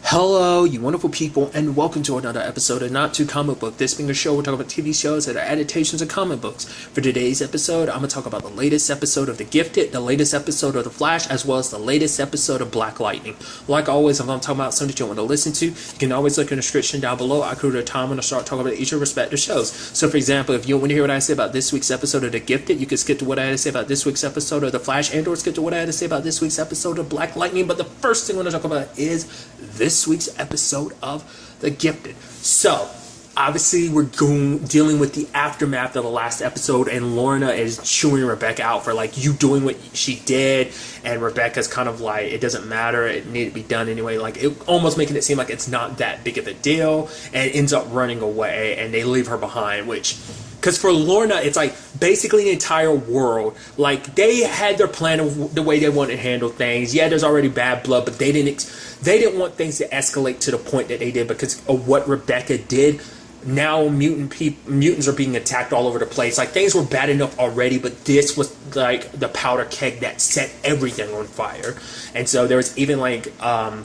Hello, you wonderful people, and welcome to another episode of Not Too Comic Book. This being a show, we're talking about TV shows that are adaptations of comic books. For today's episode, I'm going to talk about the latest episode of The Gifted, the latest episode of The Flash, as well as the latest episode of Black Lightning. Like always, if I'm talking about something that you want to listen to, you can always look in the description down below. I create a time when I start talking about each of respective shows. So, for example, if you want to hear what I say about this week's episode of The Gifted, you can skip to what I had to say about this week's episode of The Flash, and or skip to what I had to say about this week's episode of Black Lightning. But the first thing I want to talk about is this week's episode of The Gifted. So, obviously, we're dealing with the aftermath of the last episode, and Lorna is chewing Rebecca out for, like, you doing what she did, and Rebecca's kind of like, it doesn't matter, it needed to be done anyway, like, it almost making it seem like it's not that big of a deal, and ends up running away, and they leave her behind, which... Because for Lorna, it's like basically the entire world. Like, they had their plan of the way they wanted to handle things. Yeah, there's already bad blood, but they didn't want things to escalate to the point that they did because of what Rebecca did. Now mutants are being attacked all over the place. Like, things were bad enough already, but this was like the powder keg that set everything on fire. And so there was even like a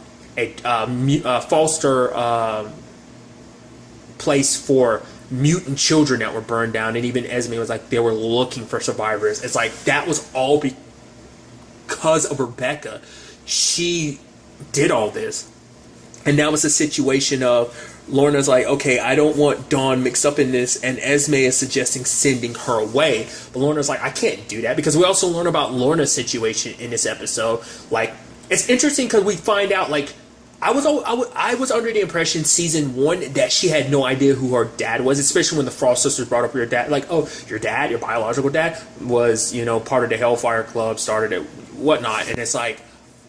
foster place for mutant children that were burned down, and even Esme was like, they were looking for survivors. It's like, that was all because of Rebecca. She did all this, and now it's a situation of Lorna's like, okay, I don't want Dawn mixed up in this, and Esme is suggesting sending her away, but Lorna's like, I can't do that, because we also learn about Lorna's situation in this episode. Like, it's interesting because we find out, like, I was under the impression season 1 that she had no idea who her dad was, especially when the Frost sisters brought up your dad. Like, oh, your dad, your biological dad, was, you know, part of the Hellfire Club, started it, whatnot. And it's like,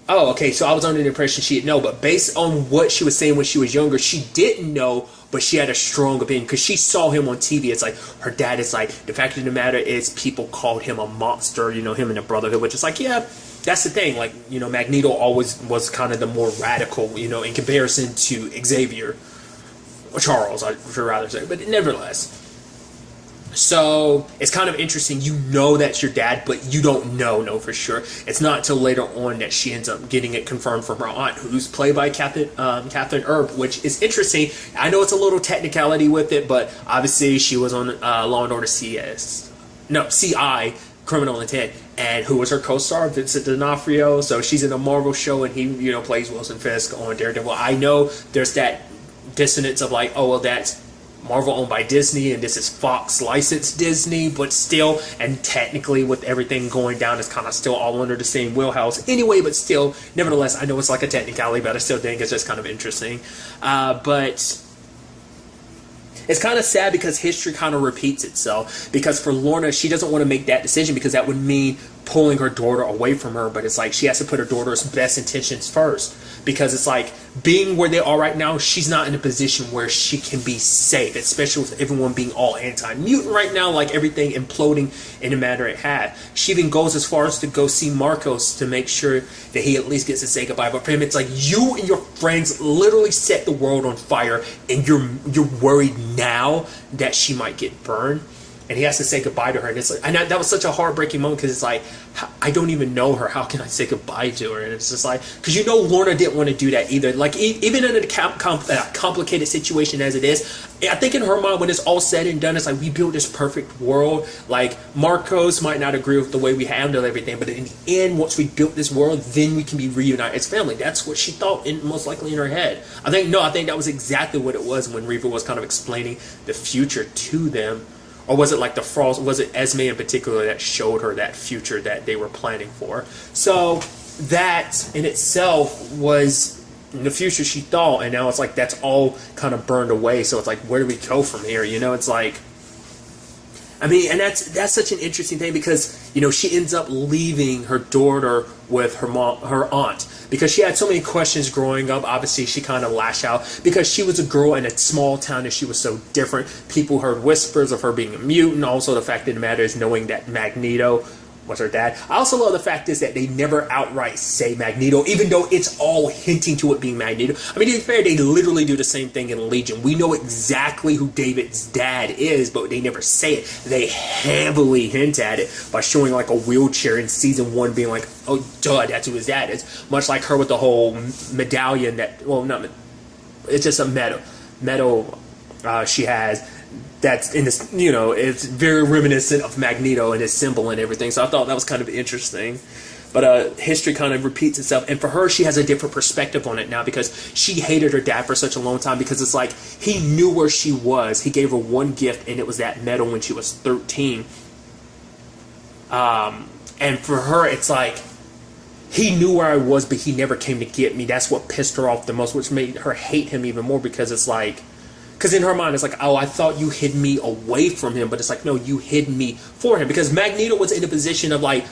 oh, okay, so I was under the impression she didn't know. But based on what she was saying when she was younger, she didn't know, but she had a strong opinion because she saw him on TV. It's like, her dad is like, the fact of the matter is people called him a monster, you know, him and the Brotherhood, which is like, yeah, that's the thing. Like, you know, Magneto always was kind of the more radical, you know, in comparison to Xavier, or Charles, I would rather say, but nevertheless. So, it's kind of interesting. You know that's your dad, but you don't know for sure. It's not until later on that she ends up getting it confirmed from her aunt, who's played by Catherine Erb, which is interesting. I know it's a little technicality with it, but obviously she was on Law & Order CI, Criminal Intent, and who was her co-star, Vincent D'Onofrio. So she's in a Marvel show, and he, you know, plays Wilson Fisk on Daredevil. I know there's that dissonance of like, oh, well, that's Marvel owned by Disney, and this is Fox licensed Disney, but still, and technically with everything going down, it's kind of still all under the same wheelhouse anyway, but still, nevertheless, I know it's like a technicality, but I still think it's just kind of interesting. But it's kind of sad because history kind of repeats itself, because for Lorna, she doesn't want to make that decision because that would mean pulling her daughter away from her, but it's like she has to put her daughter's best intentions first, because it's like, being where they are right now, she's not in a position where she can be safe, especially with everyone being all anti-mutant right now, like everything imploding in the manner it had. She even goes as far as to go see Marcos to make sure that he at least gets to say goodbye. But for him, it's like, you and your friends literally set the world on fire, and you're worried now that she might get burned, and he has to say goodbye to her. And it's like, and that was such a heartbreaking moment, because it's like, I don't even know her. How can I say goodbye to her? And it's just like, because you know Lorna didn't want to do that either. Like, even in a complicated situation as it is, I think in her mind, when it's all said and done, it's like, we built this perfect world. Like, Marcos might not agree with the way we handle everything, but in the end, once we built this world, then we can be reunited as family. That's what she thought, most likely in her head. I think that was exactly what it was when Reaver was kind of explaining the future to them. Or was it like the Frost? Was it Esme in particular that showed her that future that they were planning for? So that in itself was the future she thought, and now it's like that's all kind of burned away. So it's like, where do we go from here? You know, it's like, I mean, and that's such an interesting thing, because, you know, she ends up leaving her daughter with her aunt, because she had so many questions growing up. Obviously, she kind of lashed out because she was a girl in a small town and she was so different. People heard whispers of her being a mutant. Also, the fact of the matter is, knowing that Magneto was her dad. I also love the fact is that they never outright say Magneto, even though it's all hinting to it being Magneto. I mean, to be fair, they literally do the same thing in Legion. We know exactly who David's dad is, but they never say it. They heavily hint at it by showing like a wheelchair in season 1 being like, oh, duh, that's who his dad is. Much like her with the whole medallion that, well, not, it's just a medal she has. That's in this, you know, it's very reminiscent of Magneto and his symbol and everything. So I thought that was kind of interesting. But history kind of repeats itself. And for her, she has a different perspective on it now because she hated her dad for such a long time because it's like he knew where she was. He gave her one gift, and it was that medal when she was 13. And for her, it's like he knew where I was, but he never came to get me. That's what pissed her off the most, which made her hate him even more because it's like, because in her mind, it's like, oh, I thought you hid me away from him. But it's like, no, you hid me for him. Because Magneto was in a position of like,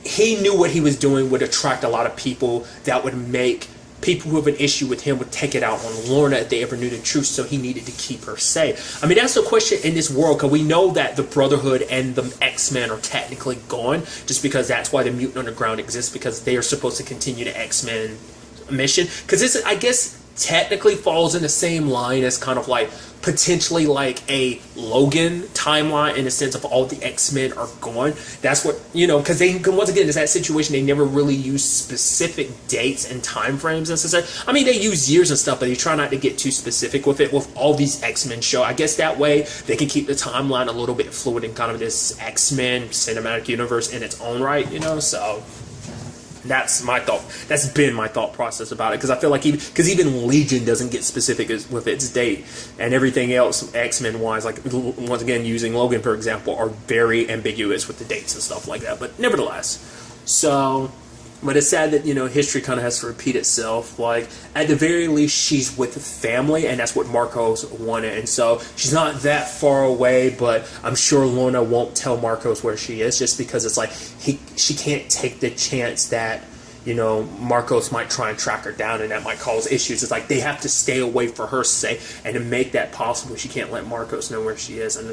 he knew what he was doing would attract a lot of people that would make people who have an issue with him would take it out on Lorna if they ever knew the truth. So he needed to keep her safe. I mean, that's the question in this world, because we know that the Brotherhood and the X-Men are technically gone just because that's why the Mutant Underground exists, because they are supposed to continue the X-Men mission. Because this, I guess, technically falls in the same line as kind of like potentially like a Logan timeline in the sense of all the X-Men are gone. That's what, you know, because they, once again, it's that situation, they never really use specific dates and time frames necessarily. I mean, they use years and stuff, but they try not to get too specific with it with all these X-Men show. I guess that way they can keep the timeline a little bit fluid in kind of this X-Men cinematic universe in its own right, you know, so that's my thought. That's been my thought process about it, because I feel like even Legion doesn't get specific with its date, and everything else X-Men wise, like once again using Logan for example, are very ambiguous with the dates and stuff like that. But nevertheless, so. But it's sad that, you know, history kind of has to repeat itself. Like, at the very least, she's with family, and that's what Marcos wanted. And so she's not that far away, but I'm sure Lorna won't tell Marcos where she is, just because it's like she can't take the chance that, you know, Marcos might try and track her down, and that might cause issues. It's like they have to stay away for her sake, and to make that possible, she can't let Marcos know where she is, and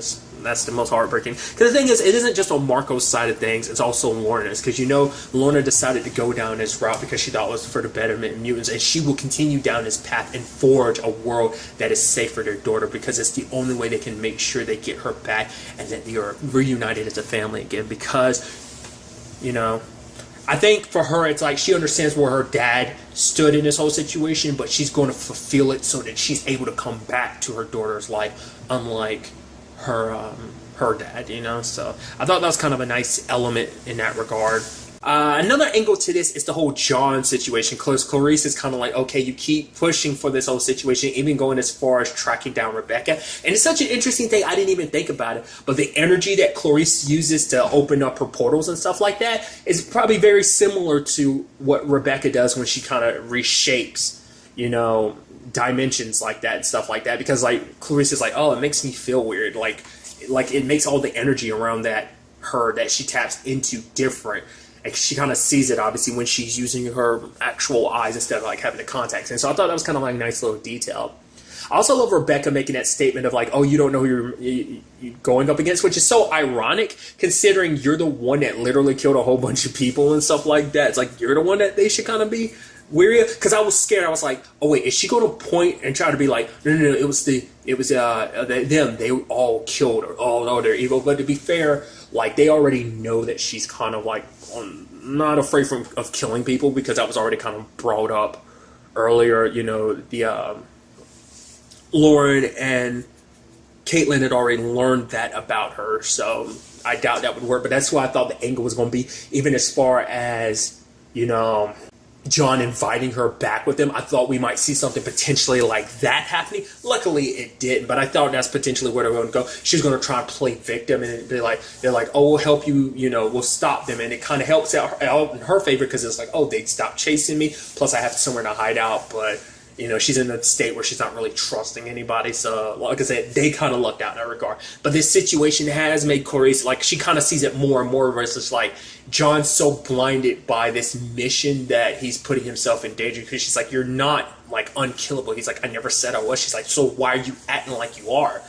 that's the most heartbreaking. Because the thing is, it isn't just on Marcos' side of things, it's also Lorna's. Because, you know, Lorna decided to go down this route because she thought it was for the betterment of mutants, and she will continue down this path and forge a world that is safe for their daughter, because it's the only way they can make sure they get her back and that they are reunited as a family again. Because, you know, I think for her, it's like she understands where her dad stood in this whole situation, but she's going to fulfill it so that she's able to come back to her daughter's life, unlike her dad, you know. So I thought that was kind of a nice element in that regard. Another angle to this is the whole John situation. Clarice is kind of like, okay, you keep pushing for this whole situation, even going as far as tracking down Rebecca. And it's such an interesting thing, I didn't even think about it, but the energy that Clarice uses to open up her portals and stuff like that is probably very similar to what Rebecca does when she kind of reshapes, you know, dimensions like that and stuff like that. Because like Clarice is like, oh, it makes me feel weird. Like it makes all the energy around that she taps into different. She kind of sees it, obviously, when she's using her actual eyes instead of like having the contacts. And so I thought that was kind of like a nice little detail. I also love Rebecca making that statement of like, oh, you don't know who you're going up against, which is so ironic considering you're the one that literally killed a whole bunch of people and stuff like that. It's like, you're the one that they should kind of be weary of. Because I was scared. I was like, oh wait, is she going to point and try to be like, no, it was them. They all killed her. Oh no, they're evil. But to be fair, like they already know that she's kind of like not afraid of killing people, because that was already kind of brought up earlier. You know, the Lauren and Caitlin had already learned that about her, so I doubt that would work. But that's why I thought the angle was going to be, even as far as, you know, John inviting her back with them. I thought we might see something potentially like that happening. Luckily, it didn't, but I thought that's potentially where they're going to go. She's going to try and play victim, and they're like, oh, we'll help you, you know, we'll stop them. And it kind of helps out in her favor, because it's like, oh, they'd stop chasing me, plus I have somewhere to hide out. But, you know, she's in a state where she's not really trusting anybody. So, like I said, they kind of lucked out in that regard. But this situation has made Clarice, like, she kind of sees it more and more versus, like, John's so blinded by this mission that he's putting himself in danger, because she's like, you're not, like, unkillable. He's like, I never said I was. She's like, so why are you acting like you are?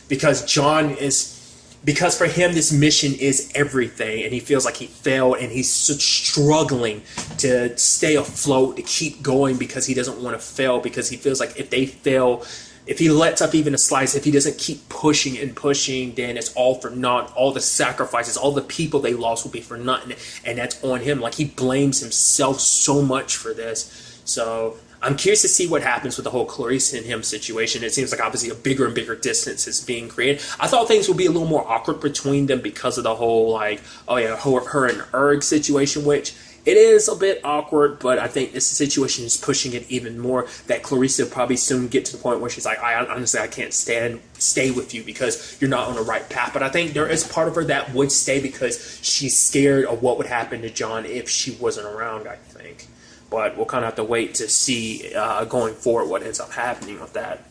Because John is, because for him this mission is everything, and he feels like he failed, and he's struggling to stay afloat, to keep going, because he doesn't want to fail, because he feels like if they fail, if he lets up even a slice, if he doesn't keep pushing and pushing, then it's all for naught. All the sacrifices, all the people they lost will be for nothing, and that's on him. Like, he blames himself so much for this. So I'm curious to see what happens with the whole Clarice and him situation. It seems like obviously a bigger and bigger distance is being created. I thought things would be a little more awkward between them because of the whole, like, oh yeah, her and Erg situation, which it is a bit awkward, but I think this situation is pushing it even more, that Clarice will probably soon get to the point where she's like, honestly, I can't stay with you because you're not on the right path. But I think there is part of her that would stay because she's scared of what would happen to John if she wasn't around, I think. But we'll kind of have to wait to see going forward what ends up happening with that.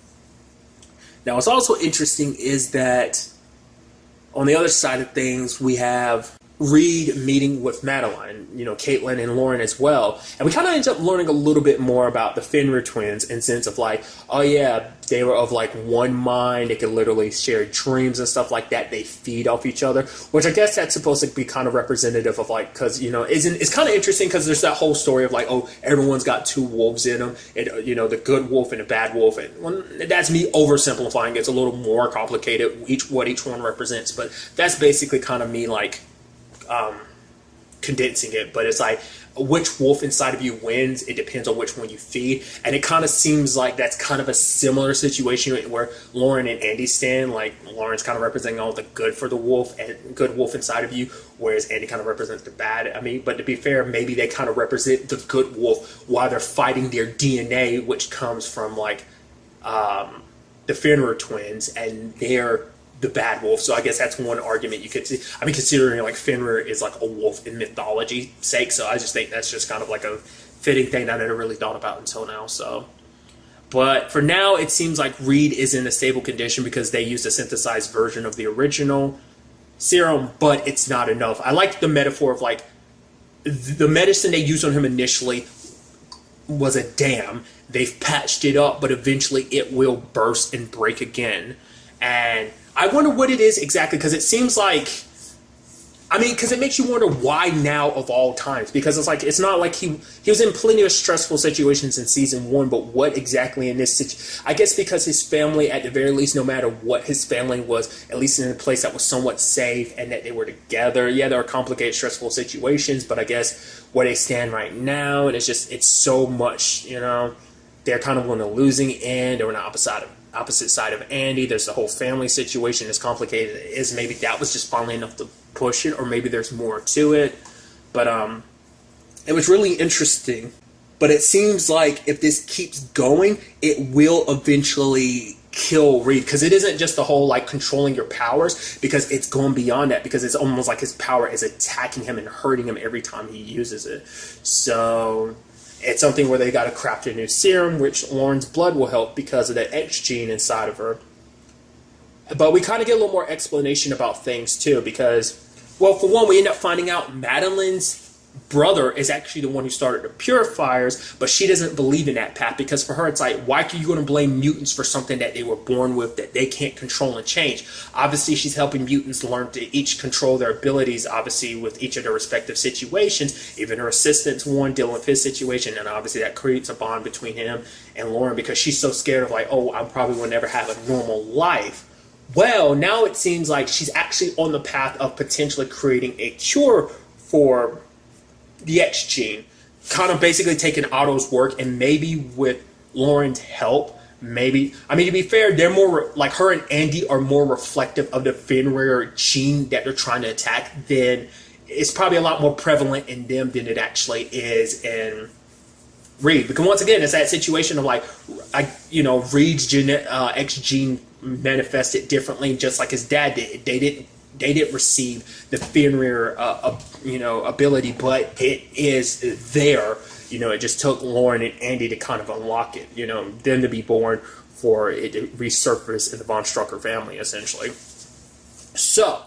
Now, what's also interesting is that on the other side of things, we have Reed meeting with Madeline, you know, Caitlin and Lauren as well. And we kind of end up learning a little bit more about the Fenrir twins in sense of like, oh yeah, they were of like one mind. They could literally share dreams and stuff like that. They feed off each other, which I guess that's supposed to be kind of representative of like, because, you know, it's kind of interesting because there's that whole story of like, oh, everyone's got two wolves in them, and, you know, the good wolf and the bad wolf. And well, that's me oversimplifying. It's a little more complicated, what each one represents. But that's basically kind of me like condensing it. But it's like, which wolf inside of you wins, it depends on which one you feed. And it kind of seems like that's kind of a similar situation where Lauren and Andy stand. Like, Lauren's kind of representing all the good for the wolf and good wolf inside of you, whereas Andy kind of represents the bad. I mean, but to be fair, maybe they kind of represent the good wolf while they're fighting their DNA, which comes from like the Fenrir twins, and they're the bad wolf. So I guess that's one argument you could see. I mean, considering like Fenrir is like a wolf in mythology sake, so I just think that's just kind of like a fitting thing that I never really thought about until now. So, but for now, it seems like Reed is in a stable condition because they used a synthesized version of the original serum, but it's not enough. I like the metaphor of like the medicine they used on him initially was a dam. They've patched it up, but eventually it will burst and break again. And I wonder what it is exactly, because it seems like, I mean, because it makes you wonder why now of all times, because it's like, it's not like he was in plenty of stressful situations in season 1, but what exactly in this situation? I guess because his family, at the very least, no matter what his family was, at least in a place that was somewhat safe and that they were together. Yeah, there are complicated, stressful situations, but I guess where they stand right now, and it's just, it's so much, you know, they're kind of on the losing end, or on the opposite side of Andy. There's the whole family situation, as complicated as it is. Maybe that was just finally enough to push it, or maybe there's more to it. But it was really interesting. But it seems like if this keeps going, it will eventually kill Reed, because it isn't just the whole like controlling your powers, because it's going beyond that, because it's almost like his power is attacking him and hurting him every time he uses it. So it's something where they got to craft a new serum, which Lauren's blood will help because of the X gene inside of her. But we kind of get a little more explanation about things too, because, well, for one, we end up finding out Madeline's brother is actually the one who started the purifiers, but she doesn't believe in that path, because for her it's like, why are you going to blame mutants for something that they were born with that they can't control and change? Obviously she's helping mutants learn to each control their abilities, obviously with each of their respective situations. Even her assistant's one dealing with his situation, and obviously that creates a bond between him and Lauren, because she's so scared of like, oh, I probably will never have a normal life. Well, now it seems like she's actually on the path of potentially creating a cure for the X gene, kind of basically taking Otto's work, and maybe with Lauren's help, maybe, I mean, to be fair, they're more like, her and Andy are more reflective of the Fenrir gene that they're trying to attack. Then it's probably a lot more prevalent in them than it actually is in Reed, because once again, it's that situation of like, Reed's X gene manifested differently, just like his dad did. They didn't receive the Fenrir, ability, but it is there. You know, it just took Lauren and Andy to kind of unlock it. You know, them to be born for it to resurface in the Von Strucker family, essentially. So,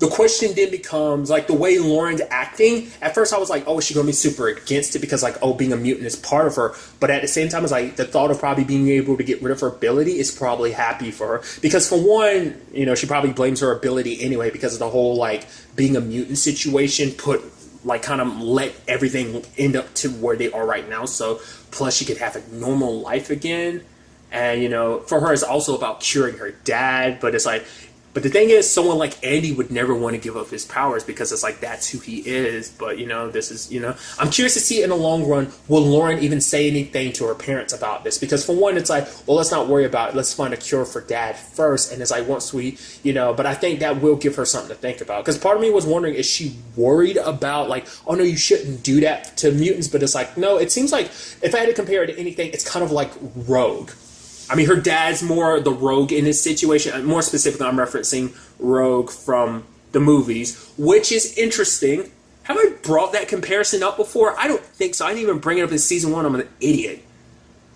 the question then becomes like the way Lauren's acting. At first I was like, oh, is she gonna be super against it because like, oh, being a mutant is part of her, but at the same time it's like the thought of probably being able to get rid of her ability is probably happy for her, because for one, you know, she probably blames her ability anyway because of the whole like being a mutant situation put like kind of let everything end up to where they are right now. So plus she could have a normal life again, and you know, for her it's also about curing her dad. But it's like, but the thing is, someone like Andy would never want to give up his powers because it's like that's who he is. But you know, this is, you know, I'm curious to see in the long run, will Lauren even say anything to her parents about this? Because for one, it's like, well, let's not worry about it. Let's find a cure for dad first. And it's like, once we, you know, but I think that will give her something to think about. Because part of me was wondering, is she worried about like, oh no, you shouldn't do that to mutants? But it's like, no, it seems like if I had to compare it to anything, it's kind of like Rogue. I mean, her dad's more the rogue in this situation. More specifically, I'm referencing Rogue from the movies, which is interesting. Have I brought that comparison up before? I don't think so. I didn't even bring it up in season 1. I'm an idiot.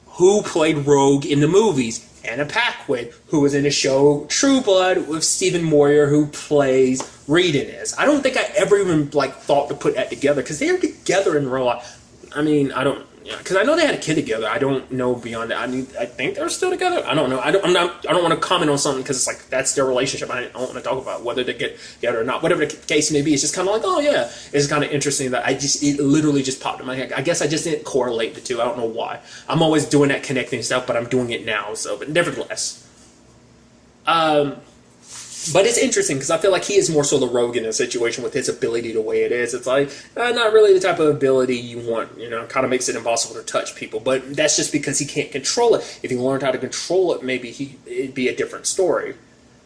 Who played Rogue in the movies? Anna Paquin, who was in the show True Blood with Stephen Moyer, who plays Reed in this. I don't think I ever even like thought to put that together because they're together in real life. I mean, I don't. Yeah, because I know they had a kid together. I don't know beyond that. I think they're still together. I don't know. I don't want to comment on something because it's like that's their relationship. I don't want to talk about whether they get together or not. Whatever the case may be, it's just kind of like, oh yeah, it's kind of interesting that it literally just popped in my head. I guess I just didn't correlate the two. I don't know why. I'm always doing that connecting stuff, but I'm doing it now. So, but nevertheless, but it's interesting because I feel like he is more so the rogue in a situation with his ability the way it is. It's like, not really the type of ability you want, you know, kind of makes it impossible to touch people. But that's just because he can't control it. If he learned how to control it, maybe it'd be a different story.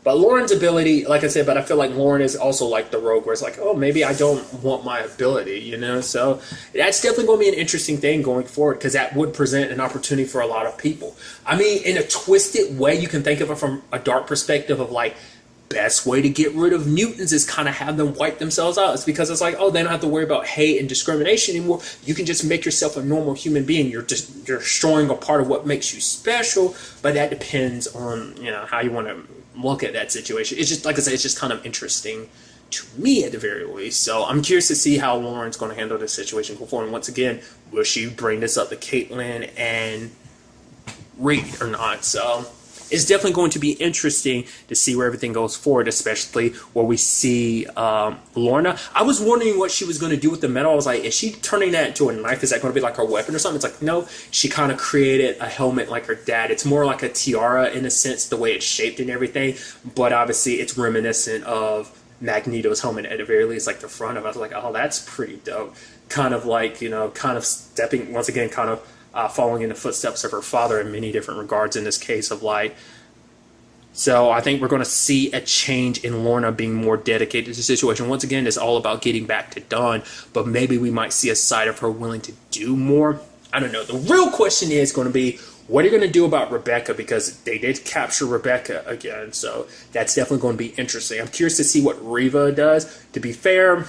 But Lauren's ability, like I said, but I feel like Lauren is also like the rogue where it's like, oh, maybe I don't want my ability, you know? So that's definitely going to be an interesting thing going forward because that would present an opportunity for a lot of people. I mean, in a twisted way, you can think of it from a dark perspective of like, best way to get rid of mutants is kind of have them wipe themselves out. It's because it's like, oh, they don't have to worry about hate and discrimination anymore. You can just make yourself a normal human being. You're destroying a part of what makes you special, but that depends on, you know, how you want to look at that situation. It's just, like I said, it's just kind of interesting to me at the very least. So I'm curious to see how Lauren's going to handle this situation going forward. And once again, will she bring this up to Caitlin and Reed or not? So it's definitely going to be interesting to see where everything goes forward, especially where we see Lorna. I was wondering what she was going to do with the metal. I was like, is she turning that into a knife? Is that going to be like her weapon or something? It's like, no, she kind of created a helmet like her dad. It's more like a tiara in a sense, the way it's shaped and everything. But obviously it's reminiscent of Magneto's helmet at the very least, like the front of it. I was like, oh, that's pretty dope. Kind of like, you know, kind of stepping, once again, kind of following in the footsteps of her father in many different regards in this case of like. So I think we're going to see a change in Lorna being more dedicated to the situation. Once again, it's all about getting back to Dawn, but maybe we might see a side of her willing to do more. I don't know. The real question is going to be, what are you going to do about Rebecca? Because they did capture Rebecca again, so that's definitely going to be interesting. I'm curious to see what Reva does. To be fair,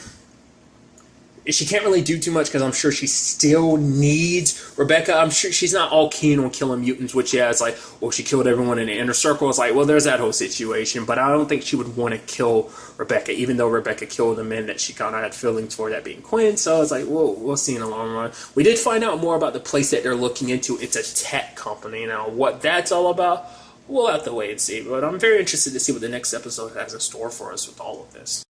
she can't really do too much because I'm sure she still needs Rebecca. I'm sure she's not all keen on killing mutants, which, yeah, it's like, well, she killed everyone in the inner circle. It's like, well, there's that whole situation, but I don't think she would want to kill Rebecca, even though Rebecca killed the men that she kind of had feelings for, that being Quinn. So it's like, we'll see in the long run. We did find out more about the place that they're looking into. It's a tech company. Now, what that's all about, we'll have to wait and see. But I'm very interested to see what the next episode has in store for us with all of this.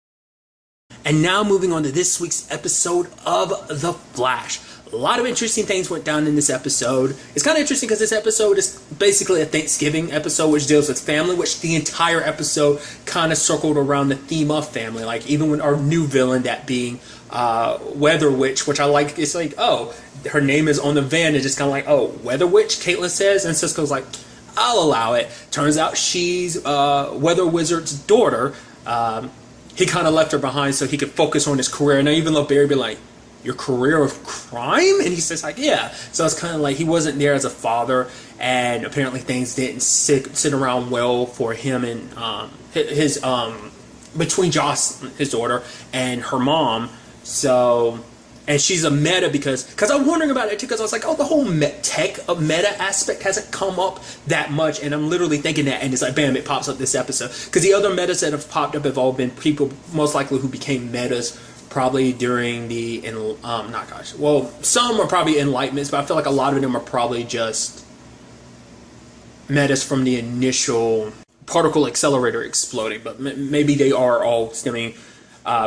And now moving on to this week's episode of The Flash. A lot of interesting things went down in this episode. It's kind of interesting because this episode is basically a Thanksgiving episode which deals with family, which the entire episode kind of circled around the theme of family. Like even when our new villain, that being Weather Witch, which I like, it's like, oh, her name is on the van. It's just kind of like, oh, Weather Witch, Caitlin says. And Cisco's like, I'll allow it. Turns out she's Weather Wizard's daughter. He kind of left her behind so he could focus on his career. And even though Barry be like, your career of crime? And he says like, yeah. So it's kind of like he wasn't there as a father, and apparently things didn't sit around well for him and between Joss, his daughter, and her mom. So And she's a meta because I'm wondering about it too, because I was like, oh, the whole tech meta aspect hasn't come up that much, and I'm literally thinking that, and it's like, bam, it pops up this episode. Because the other metas that have popped up have all been people most likely who became metas probably during the some are probably enlightenments, but I feel like a lot of them are probably just metas from the initial particle accelerator exploding, but maybe they are all stemming.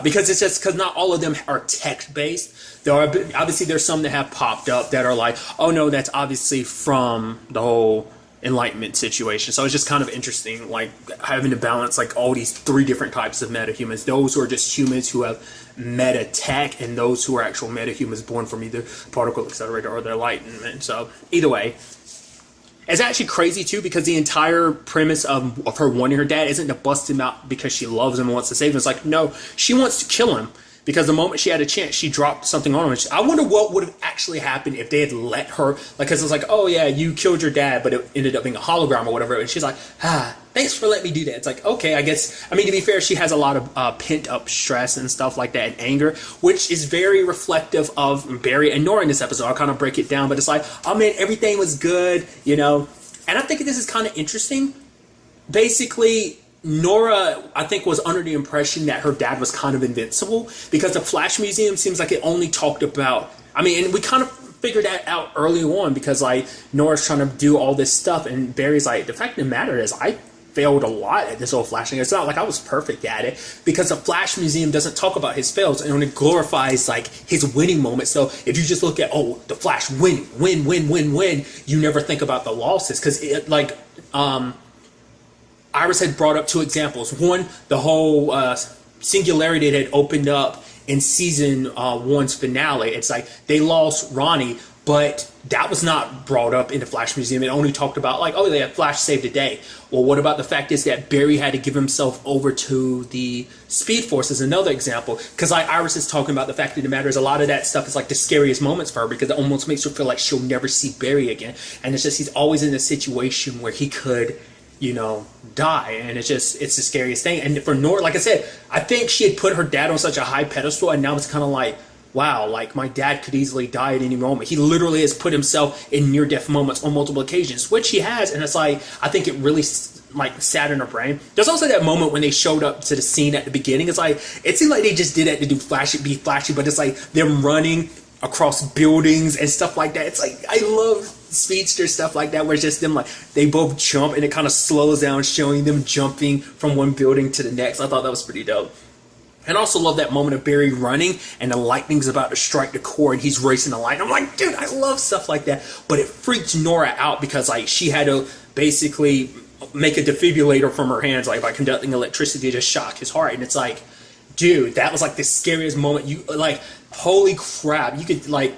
Because it's just because not all of them are text based. There are obviously there's some that have popped up that are like, oh no, that's obviously from the whole enlightenment situation. So it's just kind of interesting, like having to balance like all these three different types of meta humans: those who are just humans who have meta tech, and those who are actual meta humans born from either particle accelerator or the enlightenment. So either way. It's actually crazy too, because the entire premise of her wanting her dad isn't to bust him out because she loves him and wants to save him. It's like, no, she wants to kill him, because the moment she had a chance, she dropped something on him. I wonder what would have actually happened if they had let her, like, because it's like, oh yeah, you killed your dad, but it ended up being a hologram or whatever. And she's like, thanks for letting me do that. It's like, okay, I guess, I mean, to be fair, she has a lot of pent up stress and stuff like that, and anger, which is very reflective of Barry and Nora in this episode. I'll kind of break it down, but it's like, oh man, everything was good, you know. And I think this is kind of interesting. Basically, Nora, I think, was under the impression that her dad was kind of invincible, because the Flash Museum seems like it only talked about, I mean, and we kind of figured that out early on, because like Nora's trying to do all this stuff, and Barry's like, the fact of the matter is I failed a lot at this whole flashing. It's not like I was perfect at it, because the Flash Museum doesn't talk about his fails, and only glorifies like his winning moments. So if you just look at, oh, the Flash win, you never think about the losses, because it like Iris had brought up two examples. One, the whole singularity that had opened up in season one's finale. It's like they lost Ronnie, but that was not brought up in the Flash Museum. It only talked about like, oh, yeah, Flash saved the day. Well, what about the fact is that Barry had to give himself over to the Speed Force is another example. Because like Iris is talking about, the fact of the matter is a lot of that stuff is like the scariest moments for her, because it almost makes her feel like she'll never see Barry again. And it's just he's always in a situation where he could, you know, die. And it's just, it's the scariest thing. And for Nora, like I said, I think she had put her dad on such a high pedestal, and now it's kind of like, wow, like my dad could easily die at any moment. He literally has put himself in near-death moments on multiple occasions, which he has, and it's like, I think it really like sat in her brain. There's also that moment when they showed up to the scene at the beginning. It's like, it seemed like they just did that to do be flashy, but it's like them running across buildings and stuff like that. It's like, I love speedster stuff like that, where it's just them like, they both jump and it kind of slows down, showing them jumping from one building to the next. I thought that was pretty dope. And I also love that moment of Barry running and the lightning's about to strike the core and he's racing the light. I'm like, dude, I love stuff like that. But it freaked Nora out, because like she had to basically make a defibrillator from her hands, like by conducting electricity to shock his heart. And it's like, dude, that was like the scariest moment. You like, holy crap, you could like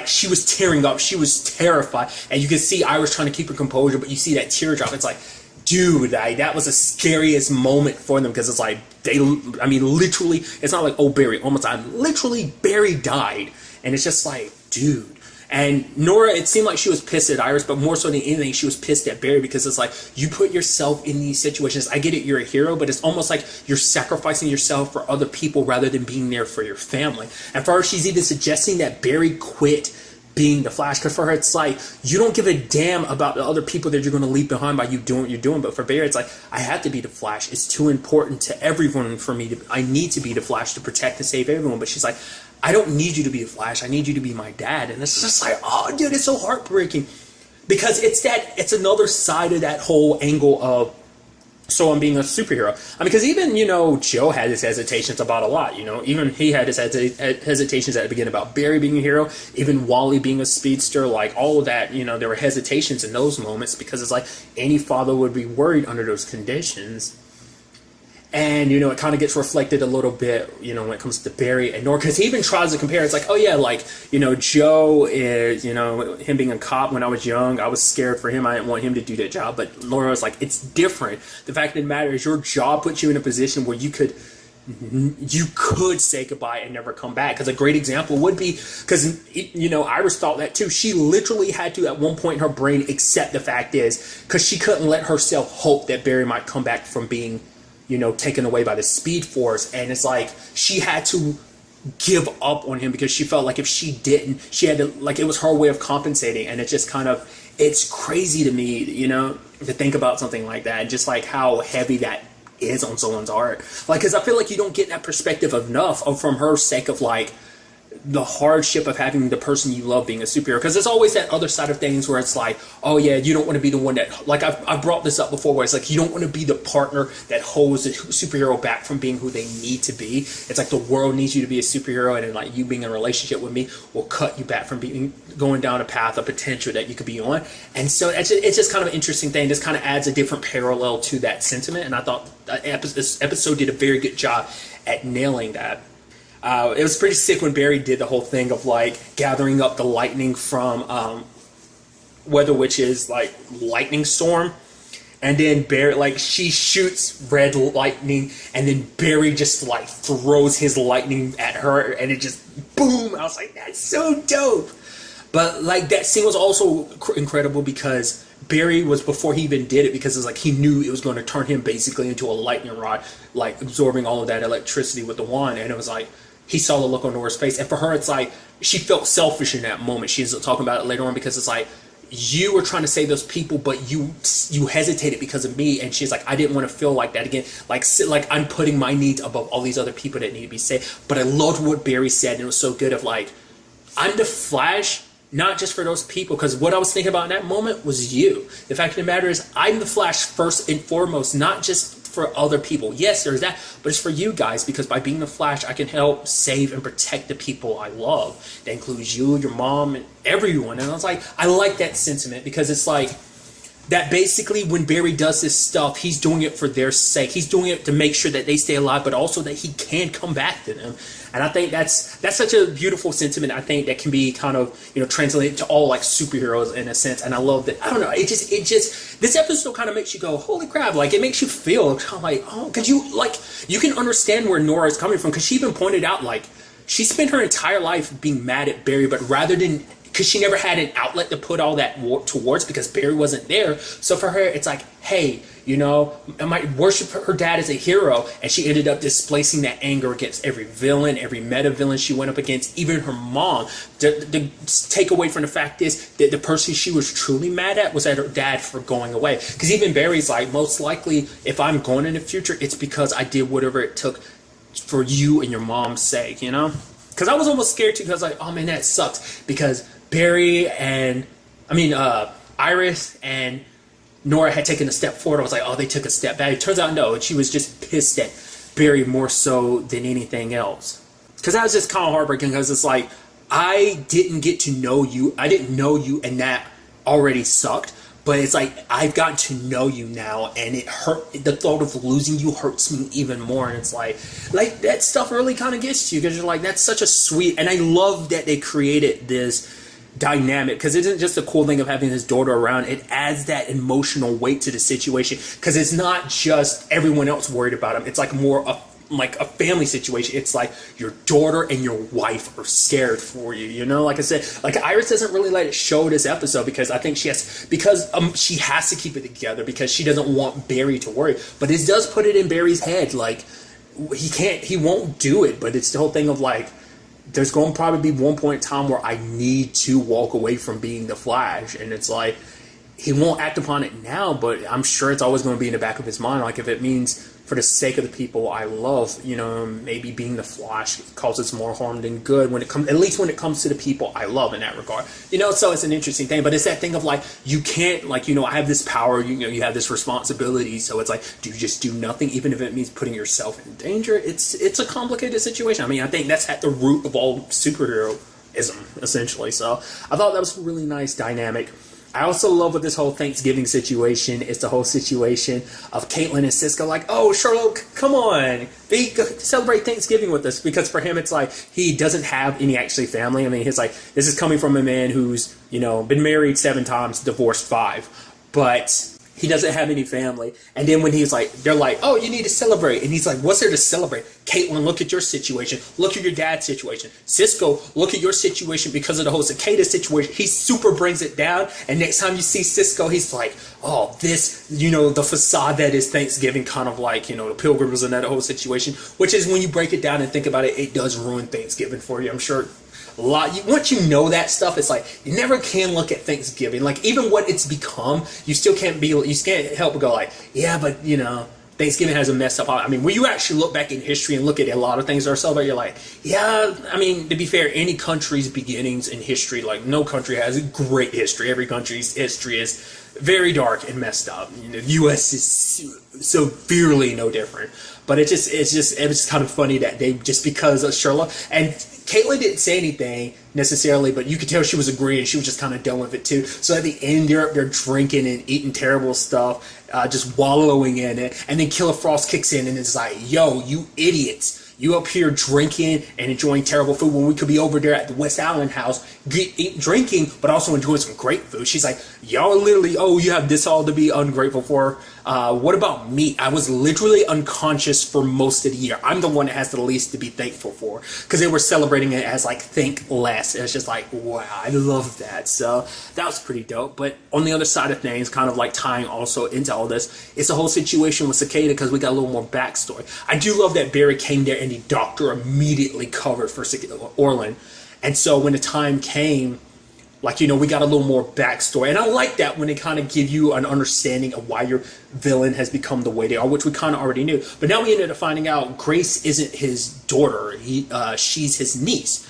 she was tearing up, she was terrified, and you could see Iris trying to keep her composure, but you see that teardrop. It's like, dude, that was the scariest moment for them, because it's like, I mean, literally, it's not like, oh, Barry almost died. Literally, Barry died. And it's just like, dude. And Nora, it seemed like she was pissed at Iris, but more so than anything, she was pissed at Barry, because it's like, you put yourself in these situations. I get it, you're a hero, but it's almost like you're sacrificing yourself for other people rather than being there for your family. And for her, she's even suggesting that Barry quit being the Flash, because for her it's like, you don't give a damn about the other people that you're going to leave behind by you doing what you're doing. But for Barry, it's like, I have to be the Flash. It's too important to everyone for me to, I need to be the Flash to protect and save everyone. But she's like, I don't need you to be the Flash, I need you to be my dad. And it's just like, oh dude, it's so heartbreaking, because it's another side of that whole angle of, so I'm being a superhero. I mean, because even, you know, Joe had his hesitations about a lot, you know. Even he had his hesitations at the beginning about Barry being a hero, even Wally being a speedster, like all of that, you know, there were hesitations in those moments, because it's like any father would be worried under those conditions. And, you know, it kind of gets reflected a little bit, you know, when it comes to Barry and Nora, because he even tries to compare. It's like, oh, yeah, like, you know, Joe is, you know, him being a cop when I was young, I was scared for him. I didn't want him to do that job. But Nora was like, it's different. The fact of the matter is your job puts you in a position where you could say goodbye and never come back. Because a great example would be, because, you know, Iris thought that too. She literally had to, at one point in her brain, accept the fact is, because she couldn't let herself hope that Barry might come back from being, you know, taken away by the Speed Force. And it's like, she had to give up on him because she felt like if she didn't, she had to, like, it was her way of compensating. And it just kind of, it's crazy to me, you know, to think about something like that, and just like how heavy that is on someone's heart. Like, because I feel like you don't get that perspective enough from her sake of like the hardship of having the person you love being a superhero. Because there's always that other side of things where it's like, oh yeah, you don't want to be the one that, like I've brought this up before, where it's like you don't want to be the partner that holds the superhero back from being who they need to be. It's like the world needs you to be a superhero, and then like you being in a relationship with me will cut you back from going down a path of potential that you could be on. And so it's just kind of an interesting thing. This kind of adds a different parallel to that sentiment, and I thought this episode did a very good job at nailing that. It was pretty sick when Barry did the whole thing of like gathering up the lightning from Weather Witch's like lightning storm, and then Barry, like, she shoots red lightning, and then Barry just like throws his lightning at her, and it just boom. I was like, that's so dope. But like that scene was also incredible because Barry was, before he even did it, because it's like he knew it was going to turn him basically into a lightning rod, like absorbing all of that electricity with the wand, and it was like, he saw the look on Nora's face, and for her, it's like she felt selfish in that moment. She's talking about it later on, because it's like, you were trying to save those people, but you hesitated because of me. And she's like, I didn't want to feel like that again. Like I'm putting my needs above all these other people that need to be saved. But I loved what Barry said, and it was so good of like, I'm the Flash, not just for those people, because what I was thinking about in that moment was you. The fact of the matter is, I'm the Flash first and foremost, not just for other people. Yes, there's that, but it's for you guys, because by being the Flash, I can help save and protect the people I love. That includes you, your mom, and everyone. And I was like, I like that sentiment, because it's like that basically when Barry does this stuff, he's doing it for their sake. He's doing it to make sure that they stay alive, but also that he can come back to them. And I think that's such a beautiful sentiment. I think that can be kind of, you know, translated to all like superheroes in a sense. And I love that. I don't know. It just this episode kind of makes you go, holy crap! Like, it makes you feel kind of like, oh, because you can understand where Nora is coming from, because she even pointed out like she spent her entire life being mad at Barry, but rather than, because she never had an outlet to put all that towards, because Barry wasn't there. So for her, it's like, hey, you know, I might worship her dad as a hero, and she ended up displacing that anger against every villain, every meta villain she went up against, even her mom. The takeaway from the fact is that the person she was truly mad at was at her dad for going away. Because even Barry's like, most likely, if I'm going in the future, it's because I did whatever it took for you and your mom's sake, you know? Because I was almost scared too, because like, oh man, that sucks. Because Barry and, Iris and Nora had taken a step forward. I was like, oh, they took a step back. It turns out, no, she was just pissed at Barry more so than anything else. Because that was just kind of heartbreaking, because it's like, I didn't get to know you. I didn't know you, and that already sucked. But it's like, I've gotten to know you now, and it hurt. The thought of losing you hurts me even more. And it's like that stuff really kind of gets to you, because you're like, that's such a sweet, and I love that they created this dynamic, because it isn't just a cool thing of having his daughter around. It adds that emotional weight to the situation, because it's not just everyone else worried about him. It's like more like a family situation. It's like your daughter and your wife are scared for you, you know? Like I said, like Iris doesn't really let it show this episode, because I think she has to keep it together, because she doesn't want Barry to worry. But it does put it in Barry's head, like he won't do it. But it's the whole thing of like, there's going to probably be one point in time where I need to walk away from being the Flash. And it's like, he won't act upon it now, but I'm sure it's always going to be in the back of his mind. Like, if it means for the sake of the people I love, you know, maybe being the Flash causes more harm than good when it comes, at least when it comes to the people I love in that regard, you know. So it's an interesting thing, but it's that thing of like, you can't, like, you know, I have this power, you know, you have this responsibility, so it's like, do you just do nothing, even if it means putting yourself in danger? It's a complicated situation. I mean, I think that's at the root of all superheroism, essentially. So I thought that was a really nice dynamic. I also love with this whole Thanksgiving situation, it's the whole situation of Caitlin and Cisco like, oh, Charlotte, come on, celebrate Thanksgiving with us. Because for him, it's like, he doesn't have any actually family. I mean, he's like, this is coming from a man who's, you know, been married 7 times, divorced 5. But he doesn't have any family. And then when he's like, they're like, oh, you need to celebrate. And he's like, what's there to celebrate? Caitlin, look at your situation. Look at your dad's situation. Cisco, look at your situation because of the whole cicada situation. He super brings it down. And next time you see Cisco, he's like, oh, this, the facade that is Thanksgiving, kind of like, the Pilgrims and that whole situation, which is, when you break it down and think about it, it does ruin Thanksgiving for you. I'm sure once you know that stuff, it's like you never can look at Thanksgiving like even what it's become. You can't help but go like, yeah, but Thanksgiving has a messed up. I mean, when you actually look back in history and look at a lot of things that are celebrated, you're like, yeah. I mean, to be fair, any country's beginnings in history, like no country has a great history. Every country's history is very dark and messed up. The U.S. is severely no different. But it was kind of funny that they, just because of Sherlock, and Caitlin didn't say anything necessarily, but you could tell she was agreeing. She was just kind of done with it too. So at the end, they're drinking and eating terrible stuff, just wallowing in it. And then Killer Frost kicks in and is like, yo, you idiots. You up here drinking and enjoying terrible food when we could be over there at the West Island house drinking, but also enjoying some great food. She's like, y'all literally, you have this all to be ungrateful for. What about me? I was literally unconscious for most of the year. I'm the one that has the least to be thankful for, because they were celebrating it as like think less. It's just like, wow, I love that. So that was pretty dope. But on the other side of things, kind of like tying also into all this, it's the whole situation with Cicada, because we got a little more backstory. I do love that Barry came there and the doctor immediately covered for Orlin. And so when the time came, like, we got a little more backstory. And I like that when they kind of give you an understanding of why your villain has become the way they are, which we kind of already knew. But now we ended up finding out Grace isn't his daughter. She's his niece,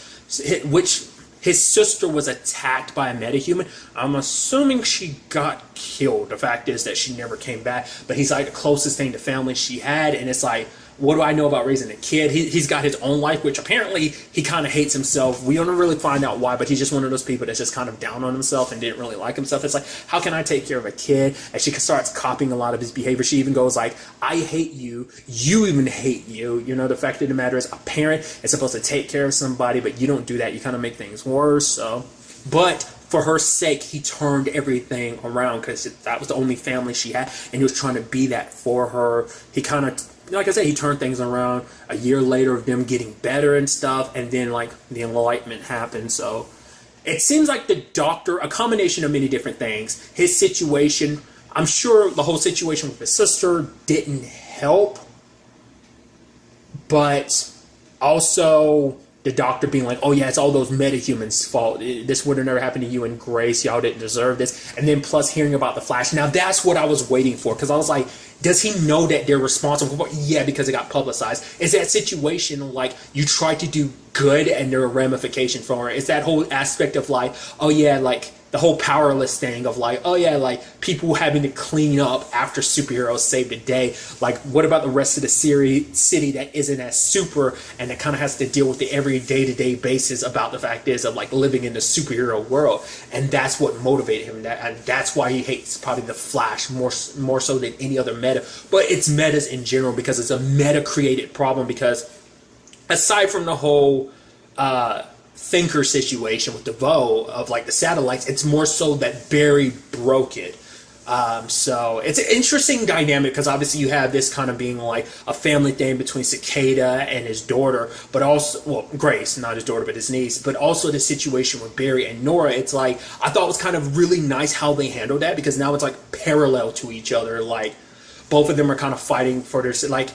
which his sister was attacked by a metahuman. I'm assuming she got killed. The fact is that she never came back. But he's like the closest thing to family she had. And it's like, what do I know about raising a kid? He's got his own life, which apparently he kind of hates himself. We don't really find out why, but he's just one of those people that's just kind of down on himself and didn't really like himself. It's like, how can I take care of a kid? And she starts copying a lot of his behavior. She even goes like, I hate you. You even hate you. The fact of the matter is, a parent is supposed to take care of somebody, but you don't do that. You kind of make things worse. So, but for her sake, he turned everything around, because that was the only family she had, and he was trying to be that for her. He kind of, like I said, he turned things around a year later of them getting better and stuff, and then like the enlightenment happened. So it seems like the doctor, a combination of many different things, his situation, I'm sure the whole situation with his sister didn't help, but also the doctor being like, oh yeah, it's all those metahumans' fault. This would have never happened to you and Grace. Y'all didn't deserve this. And then plus hearing about the Flash. Now that's what I was waiting for, because I was like, does he know that they're responsible for it? Yeah, because it got publicized. Is that situation like you try to do good and there are ramifications for it? It's that whole aspect of like, oh yeah, like the whole powerless thing of like, oh yeah, like people having to clean up after superheroes save the day. Like, what about the rest of the city that isn't as super and that kind of has to deal with the every day-to-day basis about the fact is of like living in the superhero world? And that's what motivated him. And that's why he hates probably the Flash more so than any other meta. But it's metas in general, because it's a meta-created problem, because aside from the whole thinker situation with DeVoe of like the satellites, it's more so that Barry broke it. So it's an interesting dynamic, because obviously you have this kind of being like a family thing between Cicada and his daughter, but also, well, Grace, not his daughter, but his niece, but also the situation with Barry and Nora. It's like, I thought it was kind of really nice how they handled that, because now it's like parallel to each other. Like both of them are kind of fighting for their, like,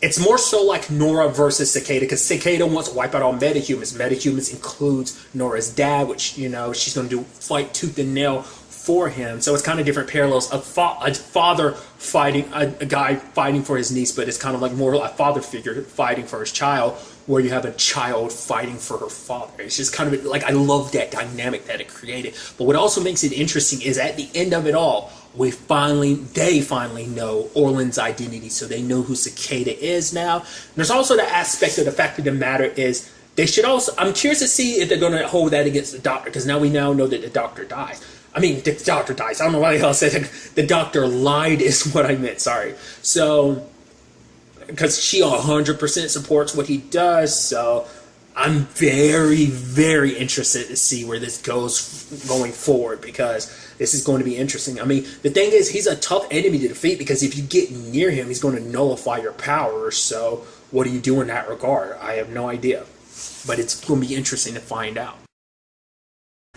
it's more so like Nora versus Cicada, because Cicada wants to wipe out all metahumans. Metahumans includes Nora's dad, which, she's going to fight tooth and nail for him. So it's kind of different parallels. A father fighting, a guy fighting for his niece, but it's kind of like more a father figure fighting for his child, where you have a child fighting for her father. It's just kind of like, I love that dynamic that it created. But what also makes it interesting is at the end of it all, they finally know Orlin's identity, so they know who Cicada is now. And there's also the aspect of the fact of the matter is, they should also, I'm curious to see if they're going to hold that against the doctor, because now we now know that the doctor dies. I mean, the doctor dies. I don't know why the hell I said the doctor lied is what I meant, sorry. So, because she 100% supports what he does, so I'm very, very interested to see where this goes going forward, because this is going to be interesting. I mean, the thing is, he's a tough enemy to defeat, because if you get near him, he's going to nullify your powers. So what do you do in that regard? I have no idea. But it's going to be interesting to find out.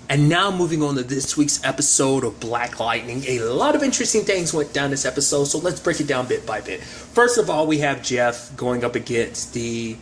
And now moving on to this week's episode of Black Lightning. A lot of interesting things went down this episode, so let's break it down bit by bit. First of all, we have Jeff going up against the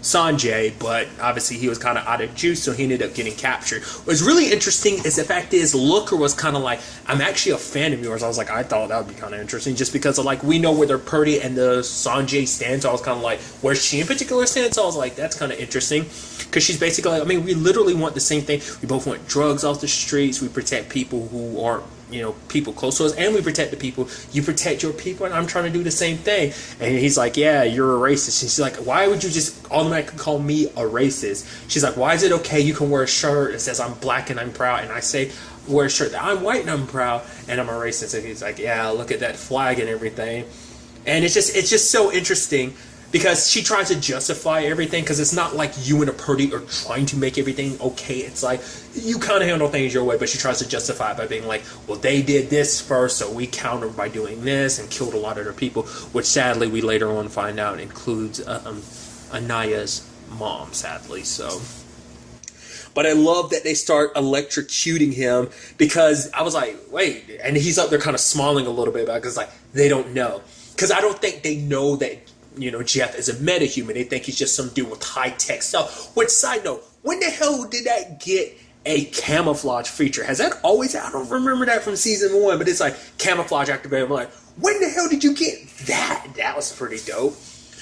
Sange, but obviously he was kind of out of juice, so he ended up getting captured. What's really interesting is the fact is Looker was kind of like, I'm actually a fan of yours. I was like, I thought that would be kind of interesting, just because of like, we know where their Purdy and the Sange stand, so I was kind of like, where's she in particular stand? So I was like, that's kind of interesting, because she's basically like, I mean, we literally want the same thing. We both want drugs off the streets. We protect people who aren't, you know, people close to us, and we protect the people. You protect your people, and I'm trying to do the same thing. And he's like, yeah, you're a racist. And she's like, why would you just automatically call me a racist? She's like, why is it okay you can wear a shirt that says I'm black and I'm proud, and I say wear a shirt that I'm white and I'm proud and I'm a racist? And he's like, yeah, look at that flag and everything. And it's just so interesting, because she tries to justify everything, because it's not like you and a Purdy are trying to make everything okay. It's like, you kind of handle things your way, but she tries to justify it by being like, well, they did this first, so we countered by doing this and killed a lot of their people, which sadly we later on find out includes Anaya's mom, sadly. So, but I love that they start electrocuting him, because I was like, wait, and he's up there kind of smiling a little bit about it, because like, they don't know. Because I don't think they know that, you know, Jeff is a metahuman. They think he's just some dude with high-tech stuff. Which, side note, when the hell did that get a camouflage feature? Has that always, I don't remember that from season 1, but it's like camouflage activated. I'm like, when the hell did you get that? That was pretty dope.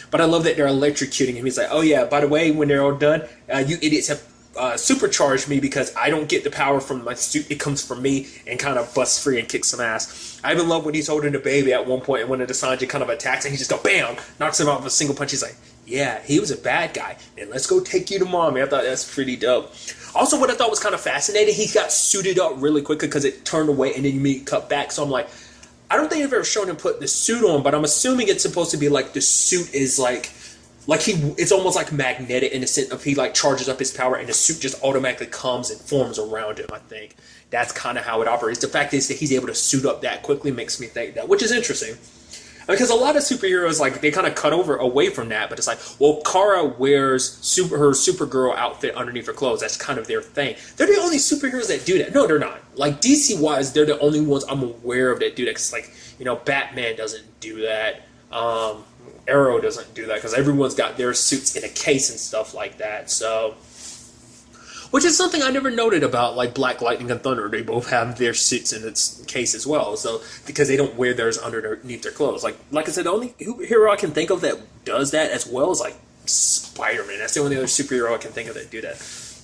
But I love that they're electrocuting him. He's like, oh yeah, by the way, when they're all done, you idiots have supercharged me, because I don't get the power from my suit. It comes from me, and kind of busts free and kicks some ass. I even love when he's holding the baby at one point, and when the Sange kind of attacks, and he just go bam, knocks him out with a single punch. He's like, yeah, he was a bad guy, and let's go take you to mommy. I thought that's pretty dope. Also, what I thought was kind of fascinating, he got suited up really quickly, because it turned away and then you cut back. So I'm like, I don't think they've ever shown him put the suit on, but I'm assuming it's supposed to be like the suit is like it's almost like magnetic, in the sense of he like charges up his power and the suit just automatically comes and forms around him. I think that's kind of how it operates. The fact is that he's able to suit up that quickly makes me think that, which is interesting, because a lot of superheroes, like, they kind of cut away from that. But it's like, well, Kara wears her Supergirl outfit underneath her clothes. That's kind of their thing. They're the only superheroes that do that. No, they're not. Like, DC wise, they're the only ones I'm aware of that do that. Cause like, you know, Batman doesn't do that. Arrow doesn't do that, because everyone's got their suits in a case and stuff like that. So, which is something I never noted about, like, Black Lightning and Thunder. They both have their suits in its case as well. So, because they don't wear theirs underneath their clothes. Like I said, the only hero I can think of that does that as well is like Spider-Man. That's the only other superhero I can think of that do that.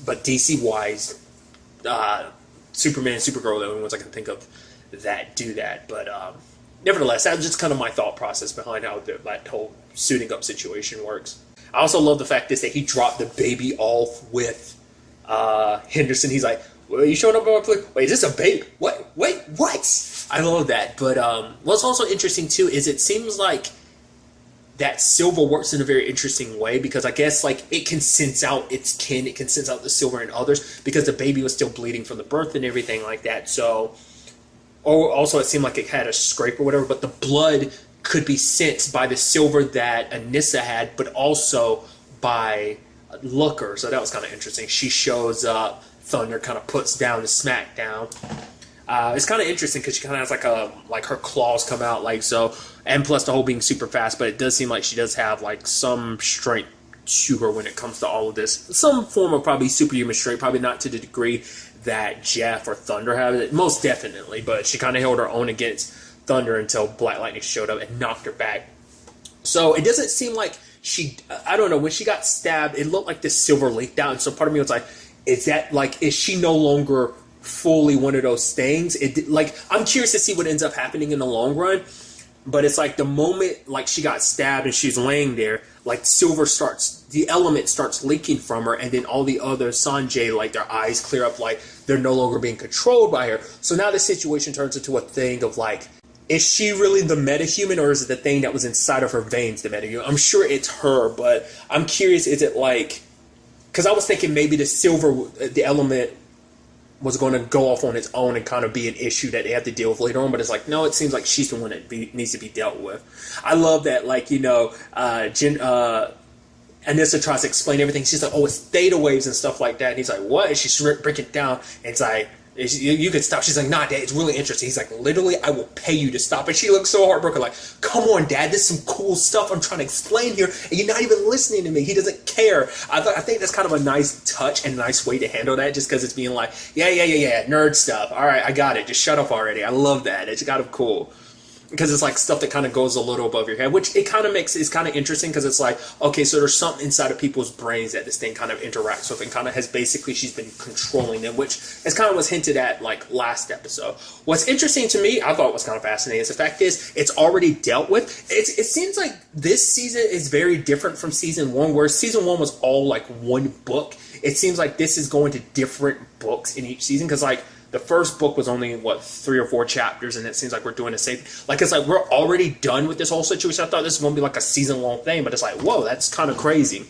But DC wise, Superman and Supergirl are the only ones I can think of that do that. But nevertheless, that was just kind of my thought process behind how that whole suiting up situation works. I also love the fact that he dropped the baby off with Henderson. He's like, well, you showing up on my place? Wait, is this a baby? What? Wait, what? I love that. But what's also interesting too is it seems like that Silver works in a very interesting way, because I guess like it can sense out its kin, it can sense out the Silver and others, because the baby was still bleeding from the birth and everything like that. So, or also it seemed like it had a scrape or whatever, but the blood could be sensed by the Silver that Anissa had, but also by Looker. So that was kind of interesting. She shows up, Thunder kind of puts down the smackdown. It's kind of interesting because she kind of has like her claws come out like so, and plus the whole being super fast. But it does seem like she does have like some strength to her when it comes to all of this. Some form of probably superhuman strength, probably not to the degree that Jeff or Thunder have it, most definitely. But she kind of held her own against Thunder until Black Lightning showed up and knocked her back. So it doesn't seem like I don't know, when she got stabbed, it looked like the Silver leaked out. And so part of me was like, is she no longer fully one of those things? I'm curious to see what ends up happening in the long run. But it's like the moment like she got stabbed and she's laying there, like the element starts leaking from her, and then all the other Sange, like their eyes clear up, like they're no longer being controlled by her. So now the situation turns into a thing of like, is she really the metahuman, or is it the thing that was inside of her veins, the metahuman? I'm sure it's her, but I'm curious, is it like because I was thinking maybe the element was going to go off on its own and kind of be an issue that they have to deal with later on, but it's like, no, it seems like she's the one that needs to be dealt with. I love that, like, you know, Anissa tries to explain everything. She's like, oh, it's theta waves and stuff like that. And he's like, what? And she's breaking it down. And it's like, you can stop. She's like, nah, Dad, it's really interesting. He's like, literally, I will pay you to stop. And she looks so heartbroken, like, come on, Dad, this is some cool stuff I'm trying to explain here, and you're not even listening to me. He doesn't care. I think that's kind of a nice touch and a nice way to handle that, just because it's being like, yeah, nerd stuff. All right, I got it. Just shut up already. I love that. It's kind of cool. Because it's like stuff that kind of goes a little above your head, which it kind of makes, it's kind of interesting, because it's like, okay, so there's something inside of people's brains that this thing kind of interacts with, and kind of has basically, she's been controlling them, which is kind of was hinted at like last episode. What's interesting to me, I thought was kind of fascinating, is the fact is it's already dealt with. It seems like this season is very different from season 1, where season 1 was all like one book. It seems like this is going to different books in each season, because like, the first book was only, 3 or 4 chapters, and it seems like we're doing the same. Like, it's like we're already done with this whole situation. I thought this was going to be like a season-long thing, but it's like, whoa, that's kind of crazy.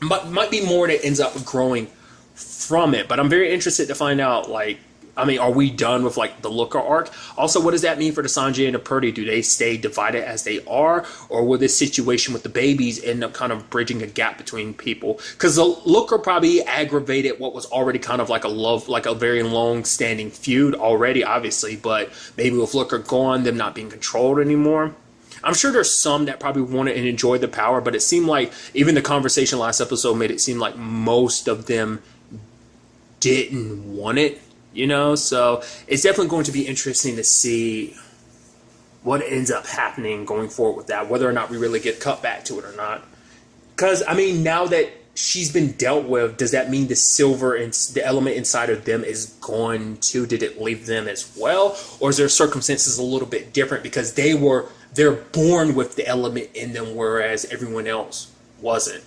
Might be more that ends up growing from it, but I'm very interested to find out, like, I mean, are we done with, like, the Looker arc? Also, what does that mean for the Sange and the Purdy? Do they stay divided as they are? Or will this situation with the babies end up kind of bridging a gap between people? Because the Looker probably aggravated what was already kind of like a very long-standing feud already, obviously. But maybe with Looker gone, them not being controlled anymore. I'm sure there's some that probably want and enjoy the power, but it seemed like, even the conversation last episode made it seem like most of them didn't want it. You know, so it's definitely going to be interesting to see what ends up happening going forward with that, whether or not we really get cut back to it or not. Because, I mean, now that she's been dealt with, does that mean the silver and the element inside of them is gone too? Did it leave them as well? Or is their circumstances a little bit different because they're born with the element in them, whereas everyone else wasn't?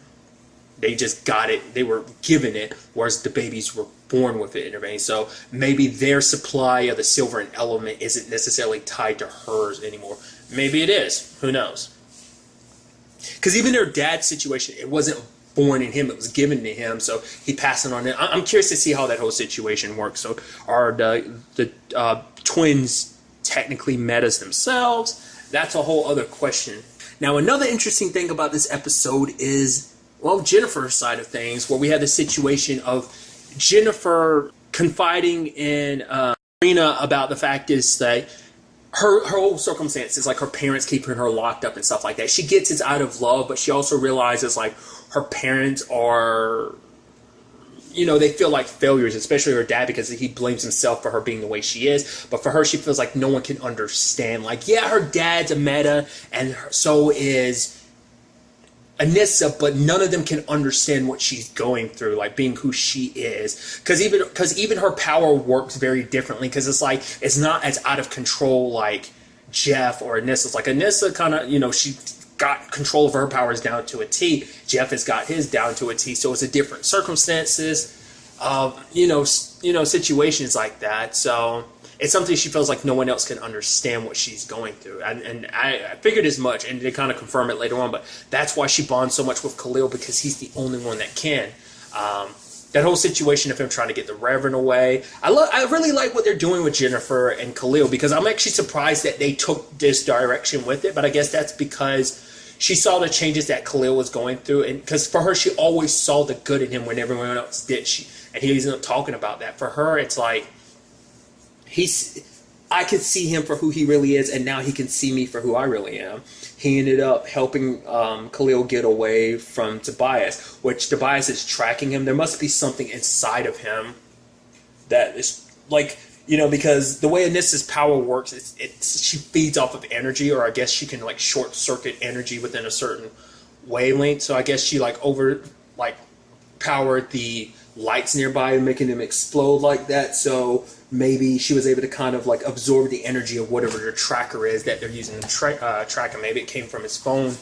They just got it. They were given it, whereas the babies were born with it in their veins. So maybe their supply of the silver and element isn't necessarily tied to hers anymore. Maybe it is. Who knows? Because even their dad's situation, it wasn't born in him. It was given to him. So he passed it on. I'm curious to see how that whole situation works. So are the twins technically metas themselves? That's a whole other question. Now, another interesting thing about this episode is, well, Jennifer's side of things, where we had the situation of Jennifer confiding in Rena about the fact is that her whole circumstances, like her parents keeping her locked up and stuff like that. She gets it's out of love, but she also realizes like her parents are, you know, they feel like failures, especially her dad, because he blames himself for her being the way she is. But for her, she feels like no one can understand. Like, yeah, her dad's a meta, and so is Anissa, but none of them can understand what she's going through, like being who she is. Because even her power works very differently. Because it's like it's not as out of control like Jeff or Anissa. It's like Anissa kind of, you know, she got control of her powers down to a T. Jeff has got his down to a T. So it's a different circumstances, you know, situations like that. So it's something she feels like no one else can understand what she's going through. And I figured as much, and they kind of confirm it later on, but that's why she bonds so much with Khalil, because he's the only one that can. That whole situation of him trying to get the Reverend away. I really like what they're doing with Jennifer and Khalil, because I'm actually surprised that they took this direction with it, but I guess that's because she saw the changes that Khalil was going through, and because for her, she always saw the good in him when everyone else did. And he wasn't talking about that. For her, it's like, I could see him for who he really is, and now he can see me for who I really am. He ended up helping Khalil get away from Tobias, which Tobias is tracking him. There must be something inside of him that is like, you know, because the way Anissa's power works, she feeds off of energy, or I guess she can like short circuit energy within a certain wavelength. So I guess she powered the lights nearby and making them explode like that. So maybe she was able to kind of like absorb the energy of whatever their tracker is that they're using to track him. Maybe it came from his phone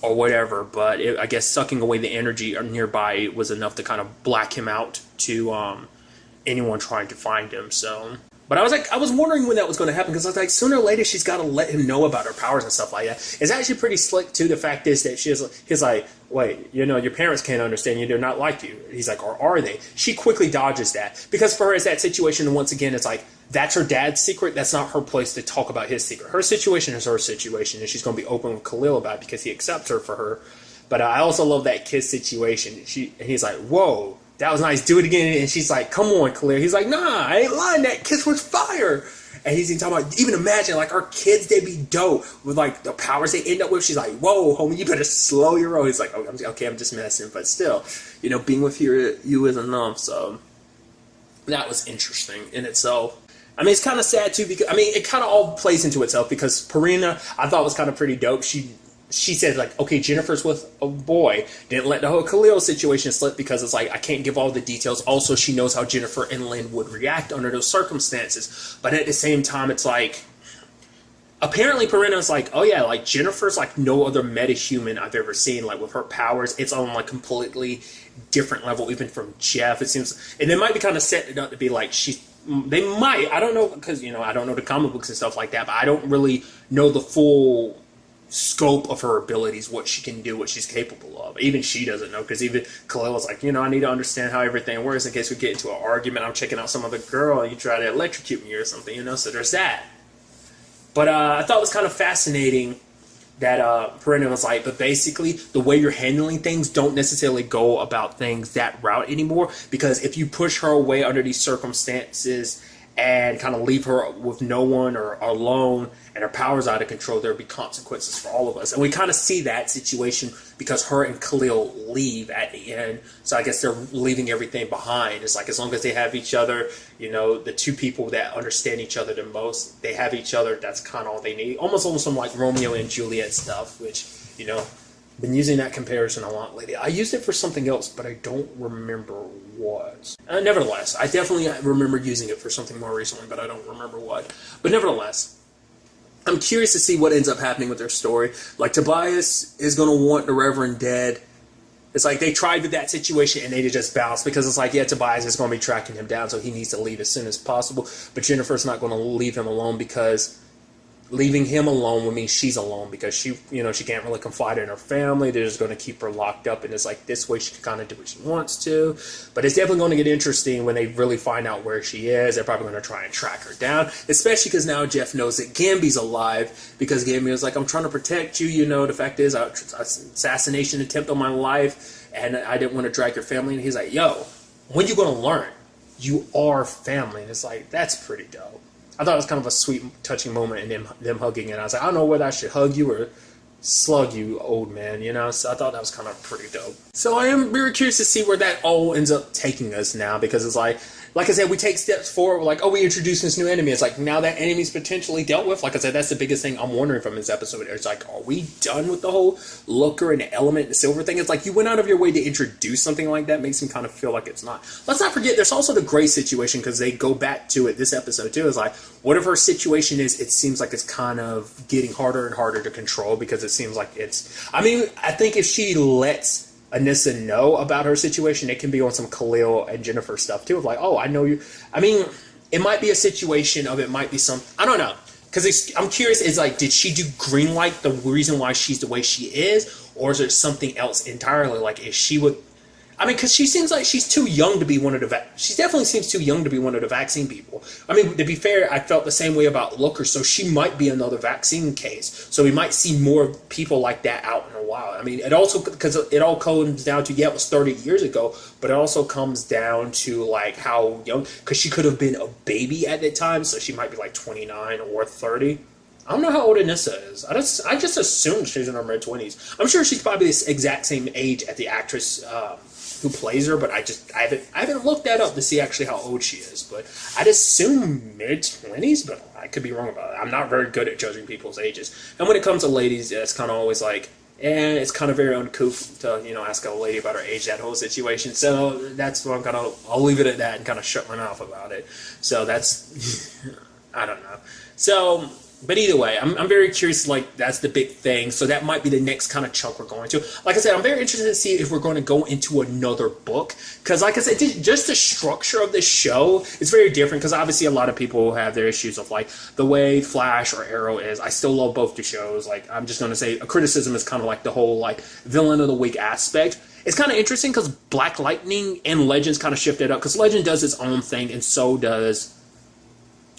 or whatever, but I guess sucking away the energy nearby was enough to kind of black him out to anyone trying to find him. So But I was wondering when that was going to happen, because I was like, sooner or later she's got to let him know about her powers and stuff like that. It's actually pretty slick too. The fact is that he's like, wait, your parents can't understand you. They're not like you. He's like, or are they? She quickly dodges that, because for her, it's that situation. And once again, it's like, that's her dad's secret. That's not her place to talk about his secret. Her situation is her situation, and she's going to be open with Khalil about it because he accepts her for her. But I also love that kiss situation. He's like, whoa, that was nice. Do it again. And she's like, come on, Khalil. He's like, nah, I ain't lying. That kiss was fire. And he's even talking about, even imagine, like, our kids, they'd be dope with, like, the powers they end up with. She's like, whoa, homie, you better slow your roll. He's like, oh, I'm just messing. But still, being with you is enough. So that was interesting in itself. I mean, it's kind of sad, too, because, I mean, it kind of all plays into itself, because Purina, I thought was kind of pretty dope. She said, like, okay, Jennifer's with a boy. Didn't let the whole Khalil situation slip, because it's like, I can't give all the details. Also, she knows how Jennifer and Lynn would react under those circumstances. But at the same time, it's like, apparently Purina's like, oh yeah, like, Jennifer's like no other metahuman I've ever seen. Like, with her powers, it's on like completely different level, even from Jeff, it seems. And they might be kind of setting it up to be like, they might, I don't know, because, I don't know the comic books and stuff like that, but I don't really know the full scope of her abilities, what she can do, what she's capable of. Even she doesn't know, because even Khalil was like, I need to understand how everything works in case we get into an argument. I'm checking out some other girl and you try to electrocute me or something, so there's that. But I thought it was kind of fascinating that Purina was like, but basically the way you're handling things don't necessarily go about things that route anymore, because if you push her away under these circumstances and kind of leave her with no one or alone and her powers out of control, there'll be consequences for all of us. And we kind of see that situation because her and Khalil leave at the end. So I guess they're leaving everything behind. It's like, as long as they have each other, the two people that understand each other the most, they have each other. That's kind of all they need. Almost some like Romeo and Juliet stuff, which, been using that comparison a lot lately. I used it for something else, but I don't remember what. Nevertheless, I definitely remember using it for something more recently, but I don't remember what. But nevertheless, I'm curious to see what ends up happening with their story. Like, Tobias is going to want the Reverend dead. It's like they tried with that situation and they just bounced, because it's like, yeah, Tobias is going to be tracking him down, so he needs to leave as soon as possible. But Jennifer's not going to leave him alone, because leaving him alone would mean she's alone, because she can't really confide in her family. They're just going to keep her locked up, and it's like, this way she can kind of do what she wants to. But it's definitely going to get interesting when they really find out where she is. They're probably going to try and track her down, especially because now Jeff knows that Gamby's alive, because Gamby was like, I'm trying to protect you. The fact is, assassination attempt on my life, and I didn't want to drag your family. And he's like, yo, when you going to learn? You are family. And it's like, that's pretty dope. I thought it was kind of a sweet, touching moment in them hugging, and I was like, I don't know whether I should hug you or slug you, old man, So I thought that was kind of pretty dope. So I am very curious to see where that all ends up taking us now, because it's like I said, we take steps forward. We're like, oh, we introduced this new enemy. It's like, now that enemy's potentially dealt with. Like I said, that's the biggest thing I'm wondering from this episode. It's like, are we done with the whole Looker and the Element and the Silver thing? It's like, you went out of your way to introduce something like that. Makes me kind of feel like it's not. Let's not forget, there's also the Gray situation, because they go back to it this episode too. It's like, whatever her situation is, it seems like it's kind of getting harder and harder to control, because it seems like I think if she lets Anissa know about her situation, it can be on some Khalil and Jennifer stuff too, of like, oh, I know you. I mean, it might be a situation of, it might be some, I don't know, because I'm curious, is like, did she do greenlight the reason why she's the way she is, or is it something else entirely? Like, is she would, I mean, because she seems like she's too young to be one of the, she definitely seems too young to be one of the vaccine people. I mean, to be fair, I felt the same way about Looker, so she might be another vaccine case. So we might see more people like that out in a while. I mean, it also, because it all comes down to, yeah, it was 30 years ago, but it also comes down to, like, how young, because she could have been a baby at that time, so she might be like 29 or 30. I don't know how old Anissa is. I just assumed she's in her mid-20s. I'm sure she's probably the exact same age as the actress who plays her, but I haven't looked that up to see actually how old she is. But I'd assume mid-20s, but I could be wrong about it. I'm not very good at judging people's ages. And when it comes to ladies, it's kind of always like, it's kind of very uncouth to, ask a lady about her age, that whole situation. So that's what I'll leave it at that and kind of shut my mouth about it. So that's, I don't know. So But either way, I'm very curious, like, that's the big thing. So that might be the next kind of chunk we're going to. Like I said, I'm very interested to see if we're going to go into another book. Because, like I said, just the structure of the show is very different. Because obviously a lot of people have their issues of, like, the way Flash or Arrow is. I still love both the shows. Like, I'm just going to say a criticism is kind of like the whole, like, villain of the week aspect. It's kind of interesting because Black Lightning and Legends kind of shifted up. Because Legend does its own thing, and so does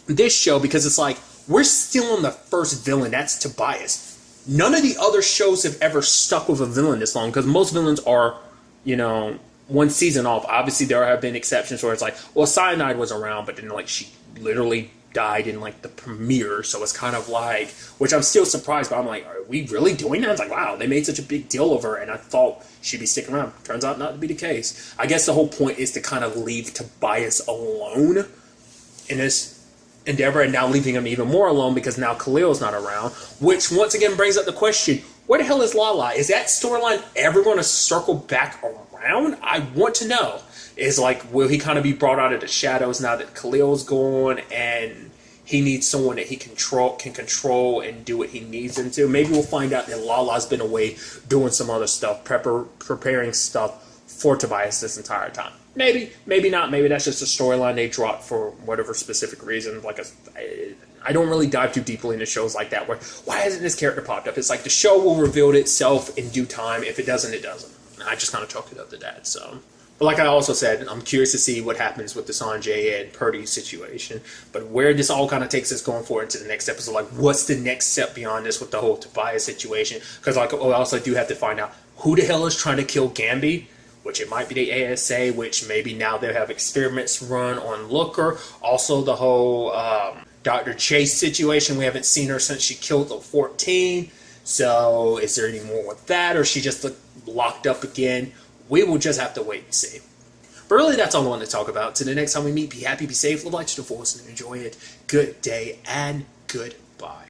this show. Because it's like, we're still on the first villain. That's Tobias. None of the other shows have ever stuck with a villain this long, because most villains are, you know, one season off. Obviously, there have been exceptions where it's like, well, Cyanide was around, but then, like, she literally died in, like, the premiere. So it's kind of like, which I'm still surprised, but I'm like, are we really doing that? It's like, wow, they made such a big deal of her, and I thought she'd be sticking around. Turns out not to be the case. I guess the whole point is to kind of leave Tobias alone in this endeavor, and now leaving him even more alone because now Khalil's not around, which once again brings up the question, where the hell is Lala? Is that storyline ever going to circle back around? I want to know. Is like, will he kind of be brought out of the shadows now that Khalil's gone and he needs someone that he can control and do what he needs him to? Maybe we'll find out that Lala's been away doing some other stuff, preparing stuff for Tobias this entire time. Maybe, maybe not. Maybe that's just a storyline they dropped for whatever specific reason. Like, I don't really dive too deeply into shows like that where, why hasn't this character popped up? It's like the show will reveal itself in due time. If it doesn't, it doesn't. I just kind of chalked it up to that. So, but like I also said, I'm curious to see what happens with the Sange and Purdy situation. But where this all kind of takes us going forward to the next episode, like, what's the next step beyond this with the whole Tobias situation? Because, like, I also do have to find out who the hell is trying to kill Gambi. Which it might be the ASA, which maybe now they'll have experiments run on Looker. Also, the whole Dr. Chase situation. We haven't seen her since she killed the 14. So, is there any more with that? Or is she just locked up again? We will just have to wait and see. But really, that's all I want to talk about. Till the next time we meet, be happy, be safe, live life to the fullest, and enjoy it. Good day and goodbye.